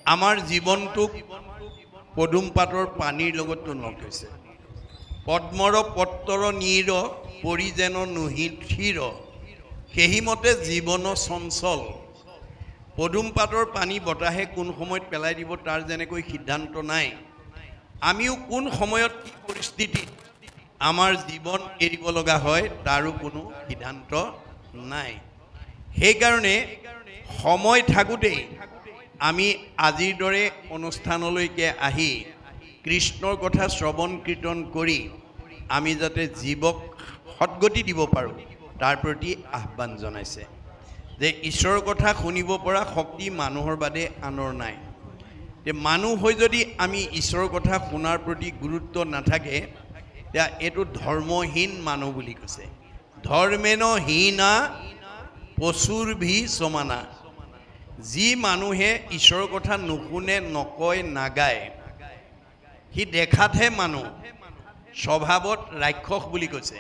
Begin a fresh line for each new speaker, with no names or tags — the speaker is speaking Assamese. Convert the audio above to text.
আমাৰ জীৱনটোক পদুম পাতৰ পানীৰ লগত তুলনা কৰিছে। পদ্মৰ পত্ৰৰ নীৰ পৰি যেন নুহিথিৰ, সেইমতে জীৱন চঞ্চল। পদুম পাতৰ পানী বতাহে কোন সময়ত পেলাই দিব তাৰ যেনেকৈ সিদ্ধান্ত নাই, আমিও কোন সময়ত কি পৰিস্থিতিত আমাৰ জীৱন এৰিব লগা হয় তাৰো কোনো সিদ্ধান্ত নাই। সেইকাৰণে সময় থাকোঁতেই আমি আজিৰ দৰে অনুষ্ঠানলৈকে আহি কৃষ্ণৰ কথা শ্ৰৱণ কীৰ্তন কৰি আমি যাতে জীৱক সদ্গতি দিব পাৰোঁ তাৰ প্ৰতি আহ্বান জনাইছে যে ঈশ্বৰৰ কথা শুনিব পৰা শক্তি মানুহৰ বাদে আনৰ নাই। যে মানুহ হৈ যদি আমি ঈশ্বৰৰ কথা শুনাৰ প্ৰতি গুৰুত্ব নাথাকে তেতিয়া এইটো ধৰ্মহীন মানুহ বুলি কৈছে। ধৰ্মেন হীনা পশুৰ ভি সমানা। যি মানুহে ঈশ্বৰৰ কথা নুশুনে, নকয়, নাগায়, সি দেখাতহে মানুহ, স্বভাৱত ৰাক্ষস বুলি কৈছে।